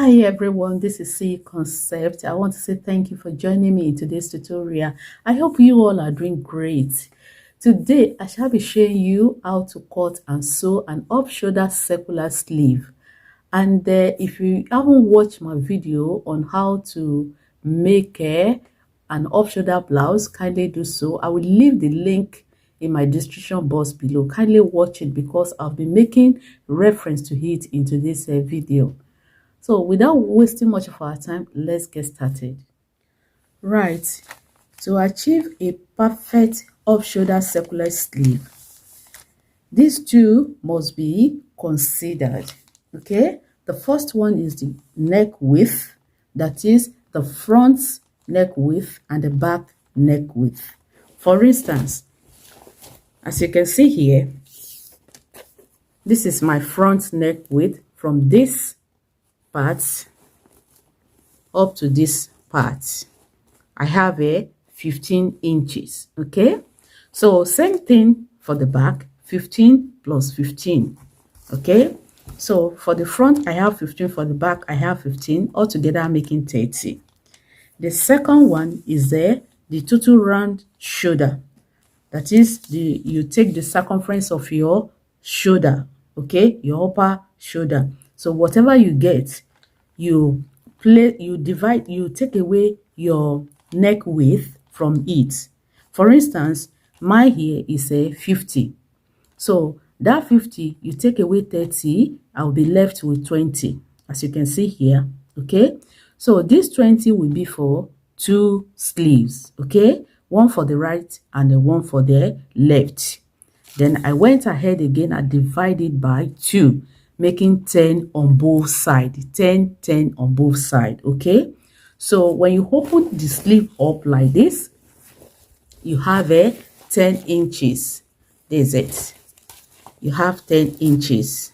Hi everyone, this is C Concept. I want to say thank you for joining me in today's tutorial. I hope you all are doing great. Today, I shall be showing you how to cut and sew an off-shoulder circular sleeve. And if you haven't watched my video on how to make an off-shoulder blouse, kindly do so. I will leave the link in my description box below. Kindly watch it because I'll be making reference to it in today's video. So without wasting much of our time, let's get started. Right, to achieve a perfect off-shoulder circular sleeve, these two must be considered, okay? The first one is the neck width, that is the front neck width and the back neck width. For instance, as you can see here, this is my front neck width from this part up to this part. I have a 15 inches, okay? So same thing for the back, 15 plus 15, okay? So for the front I have 15, for the back I have 15, altogether making 30. The second one is the total round shoulder, that is you take the circumference of your shoulder, okay, your upper shoulder. So whatever you get, you divide, you take away your neck width from it. For instance, my here is a 50. So that 50, you take away 30, I'll be left with 20, as you can see here, okay? So this 20 will be for two sleeves, okay? One for the right and the one for the left. Then I went ahead again and divided by 2, making 10 on both sides. 10, 10 on both sides, okay? So when you open the sleeve up like this, you have a 10 inches. There's it. You have 10 inches.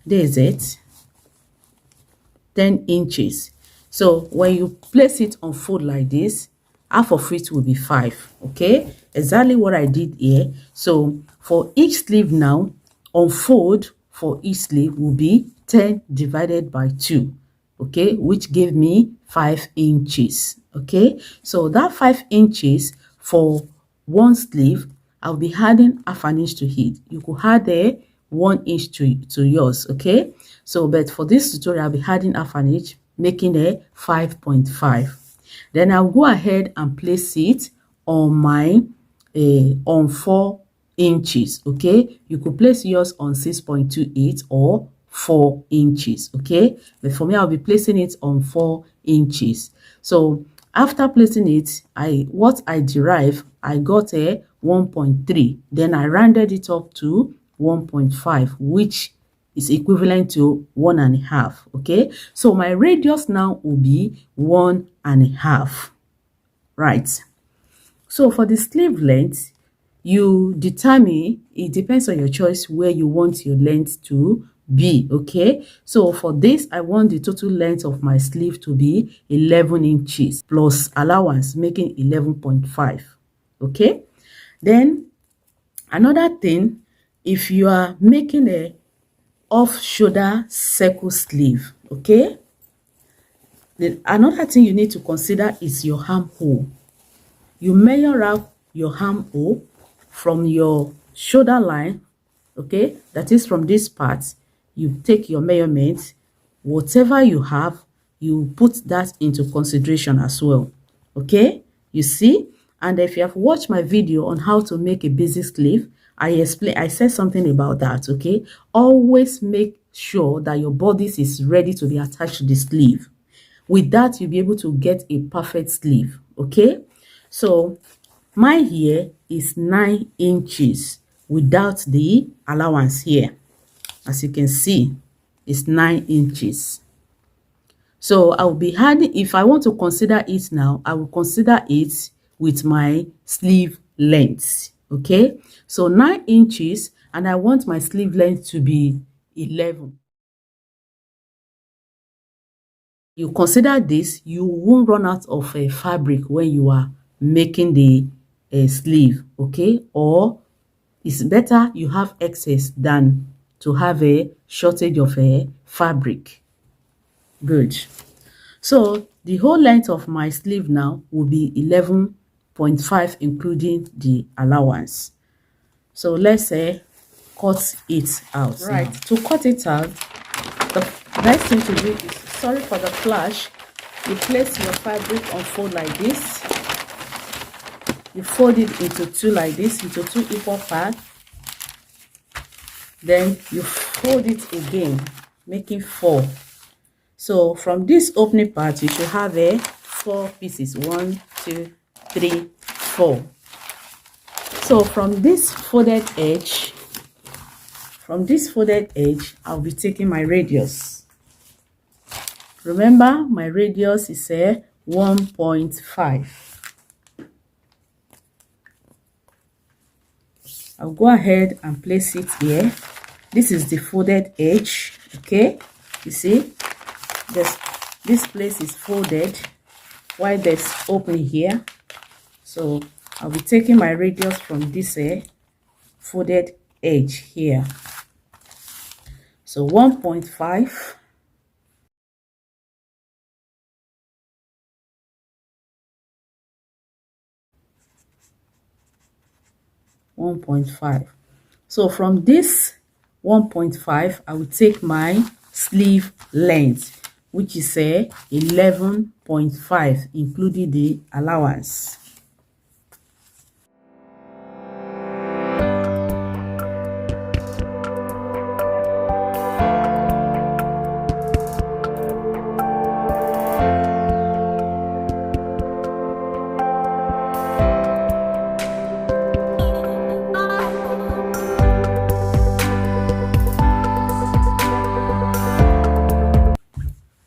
There's it. 10 inches. So when you place it on fold like this, half of it will be 5, okay? Exactly what I did here. So for each sleeve now, unfold for each sleeve will be 10 divided by 2, okay? Which gave me 5 inches, okay? So that 5 inches for one sleeve, I'll be adding half an inch to it. You could add a 1 inch to yours, okay? So, but for this tutorial, I'll be adding half an inch, making a 5.5. Then I'll go ahead and place it on my on 4 inches, okay? You could place yours on 6.28 or 4 inches, okay? But for me, I'll be placing it on 4 inches. So after placing it, what I derive, I got a 1.3. Then I rounded it up to 1.5, which is equivalent to 1.5, okay? So my radius now will be 1.5, right? So for the sleeve length, you determine, it depends on your choice where you want your length to be, okay? So for this, I want the total length of my sleeve to be 11 inches plus allowance, making 11.5, okay? Then another thing, if you are making a off-shoulder circle sleeve, okay, then another thing you need to consider is your armhole. You measure out your armhole from your shoulder line, okay, that is from this part. You take your measurements, whatever you have, you put that into consideration as well, okay? You see? And if you have watched my video on how to make a basic sleeve, I said something about that, okay? Always make sure that your bodice is ready to be attached to the sleeve. With that, you'll be able to get a perfect sleeve, okay? So mine here is 9 inches without the allowance here. As you can see, it's 9 inches. So I will be adding, if I want to consider it now, I will consider it with my sleeve length, okay? So 9 inches, and I want my sleeve length to be 11. You consider this, you won't run out of fabric when you are making the sleeve, okay? Or It's better you have excess than to have a shortage of a fabric. Good. So the whole length of my sleeve now will be 11.5 including the allowance. So let's say cut it out. Right. Now. To cut it out, the best thing to do is, sorry for the flash, you place your fabric on fold like this. You fold it into two like this, into two equal parts. Then you fold it again, making 4. So from this opening part, you should have 4 pieces. 1, 2, 3, 4. So from this folded edge, I'll be taking my radius. Remember, my radius is 1.5. I'll go ahead and place it here. This is the folded edge, okay? You see, this place is folded while there's opening here. So I'll be taking my radius from this folded edge here. So 1.5. So from this 1.5, I will take my sleeve length, which is 11.5, including the allowance.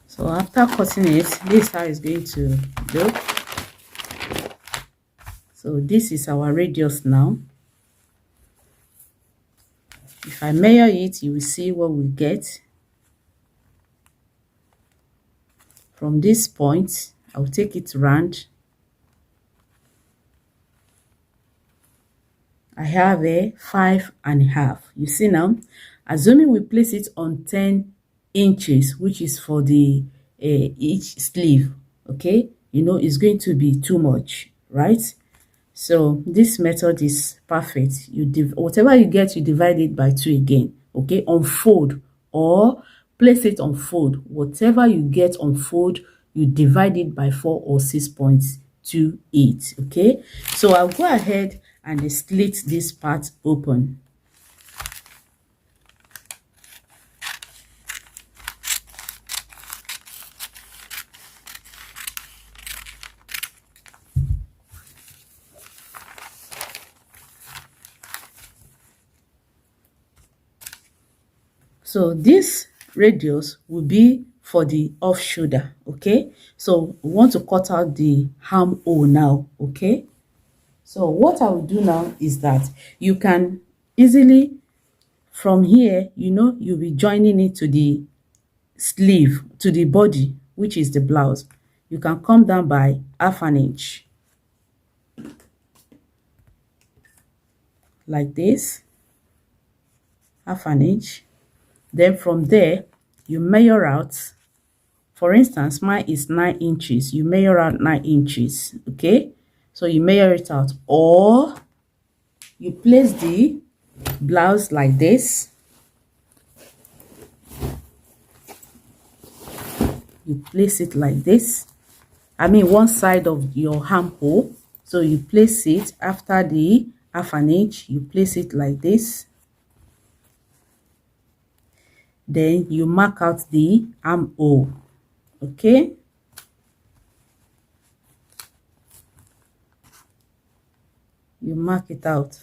So after cutting it, this is how it's going to look. So this is our radius now. If I measure it, you will see what we get. From this point, I'll take it round. I have 5.5. You see now, assuming we place it on 10 inches, which is for the each sleeve, okay, you know it's going to be too much, right? So this method is perfect. Whatever you get, you divide it by 2 again, okay, on fold, or place it on fold. Whatever you get on fold, you divide it by 4 or 6.28, okay? So I'll go ahead and slit this part open. So this radius will be for the off shoulder, okay? So we want to cut out the armhole now, okay? So what I will do now is that you can easily, from here, you know, you'll be joining it to the sleeve, to the body, which is the blouse. You can come down by 1/2 inch. Like this, 1/2 inch. Then from there, you measure out. For instance, mine is 9 inches. You measure out 9 inches, okay? So you measure it out, or you place the blouse like this. You place it like this. I mean, one side of your armhole. So you place it after the 1/2 inch. You place it like this. Then you mark out the armhole, okay? You mark it out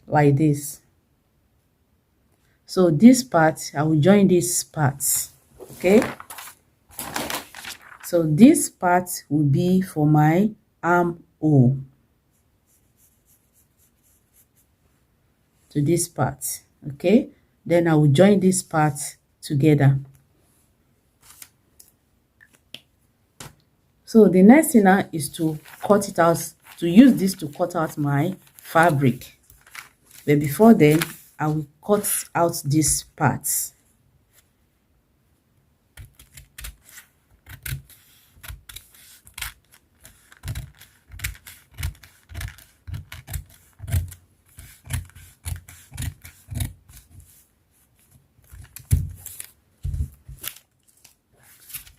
like this. So this part, I will join this part, okay? So this part will be for my armhole. To this part, okay? Then I will join this part together. So the next thing now is to cut it out to use this to cut out my fabric. But before then, I will cut out these parts.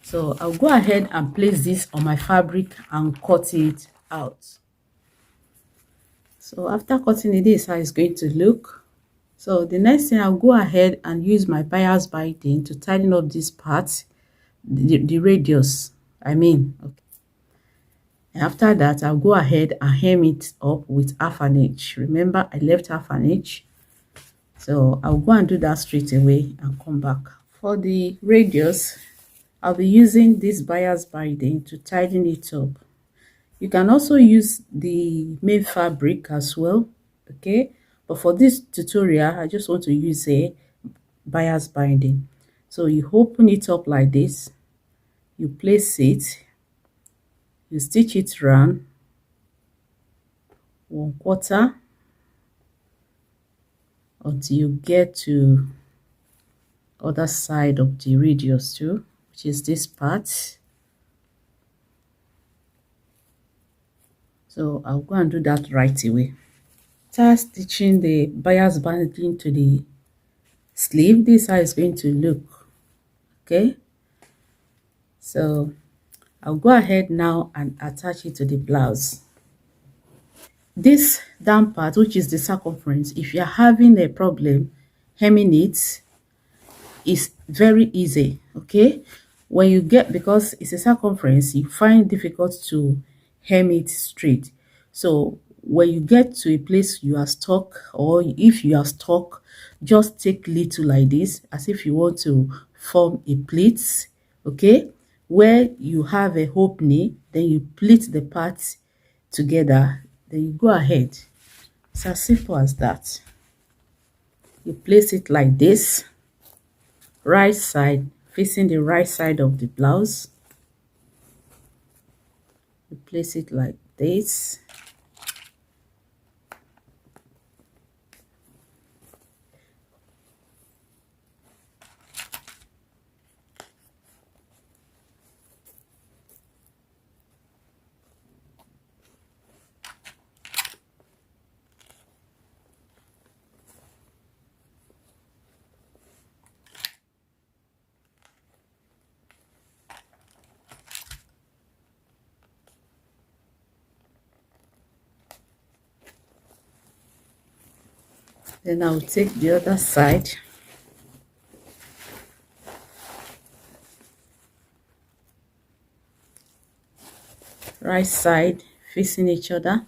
So I'll go ahead and place this on my fabric and cut it out. So after cutting it, this is how it's going to look. So the next thing, I'll go ahead and use my bias binding to tighten up this part, the radius, I mean. Okay. And after that, I'll go ahead and hem it up with half an inch. Remember, I left half an inch. So I'll go and do that straight away and come back. For the radius, I'll be using this bias binding to tighten it up. You can also use the main fabric as well, okay? But for this tutorial, I just want to use a bias binding. So you open it up like this, you place it, you stitch it round 1/4 until you get to other side of the radius too, which is this part. So I'll go and do that right away. Start stitching the bias binding to the sleeve. This is how it's going to look. Okay, so I'll go ahead now and attach it to the blouse. This down part, which is the circumference, if you're having a problem hemming it, is very easy. Okay, when you get, because it's a circumference, you find it difficult to hem it straight. So when you get to a place you are stuck, or if you are stuck, just take little like this, as if you want to form a pleat. Okay, where you have a opening, then you pleat the parts together, then you go ahead. It's as simple as that. You place it like this, right side facing the right side of the blouse. You place it like this. Then I'll take the other side. Right side facing each other.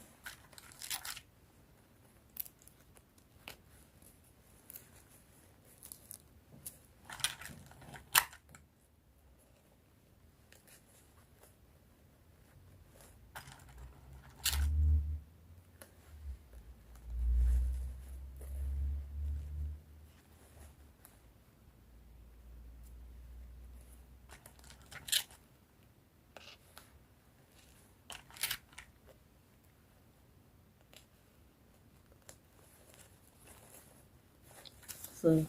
So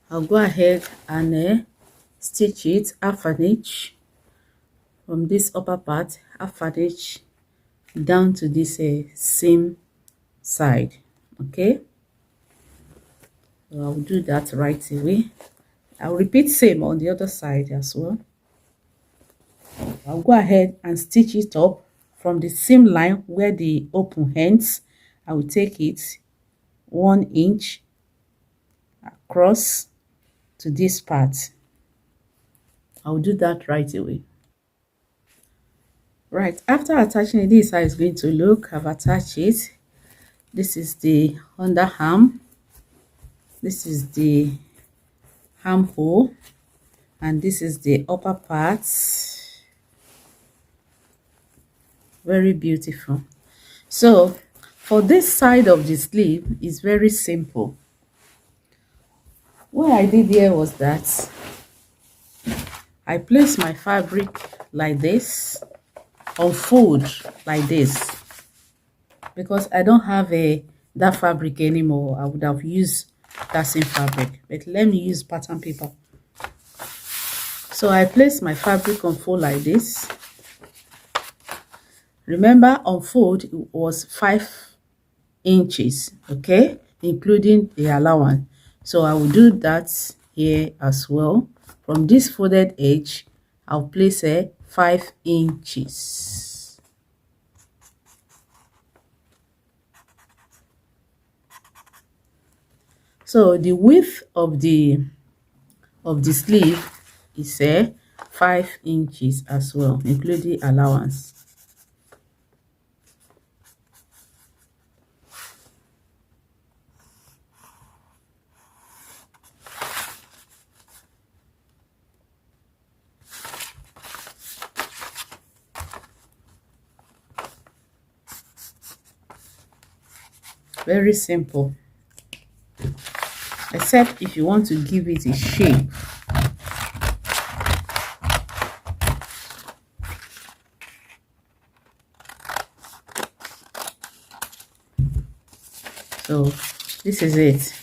I'll go ahead and stitch it half an inch from this upper part, half an inch down to this seam side. Okay, so I'll do that right away. I'll repeat same on the other side as well. I'll go ahead and stitch it up from the seam line where the open ends. I will take it 1 inch across to this part. I'll do that right away. Right, after attaching it, this is how it's going to look. I've attached it. This is the underarm, this is the armhole, and this is the upper part. Very beautiful. So for this side of the sleeve is very simple. What I did here was that I placed my fabric like this, unfold like this. because I don't have that fabric anymore. I would have used that same fabric, but let me use pattern paper. So I place my fabric on fold like this. Remember, on fold it was 5 inches, okay, including the allowance. So I will do that here as well. From this folded edge, I'll place a 5 inches. So the width of the sleeve is 5 inches as well, including allowance. Very simple, except if you want to give it a shape. So this is it.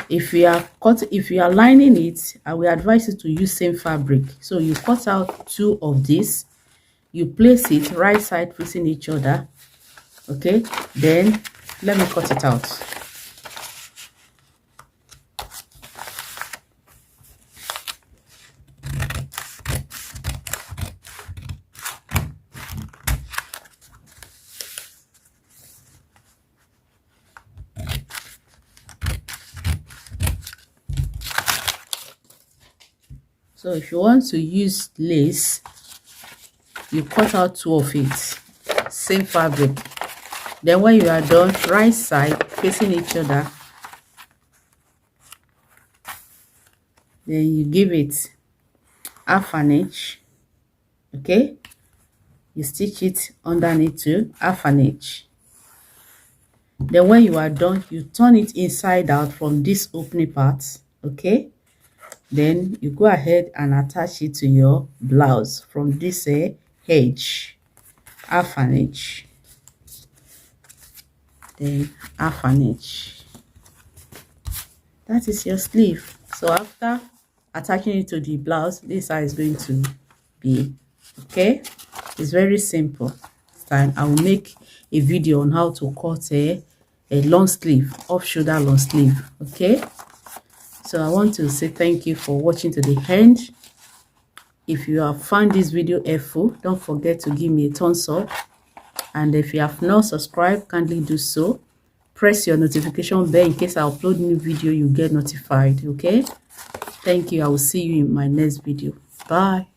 If you are lining it, I will advise you to use same fabric. So you cut out 2 of this, you place it right side facing each other, okay, then let me cut it out. So if you want to use lace, you cut out 2 of it, same fabric. Then when you are done, right side facing each other, then you give it half an inch, okay, you stitch it underneath to half an inch. Then when you are done, you turn it inside out from this opening part, okay. Then you go ahead and attach it to your blouse from this edge, half an inch, then half an inch. That is your sleeve. So after attaching it to the blouse, this is how it's going to be, okay. It's very simple. This time I will make a video on how to cut a long sleeve, off shoulder long sleeve, okay. So I want to say thank you for watching to the end. If you have found this video helpful, don't forget to give me a thumbs up. And if you have not subscribed, kindly do so. Press your notification bell in case I upload new video, you get notified, okay. Thank you. I will see you in my next video. Bye.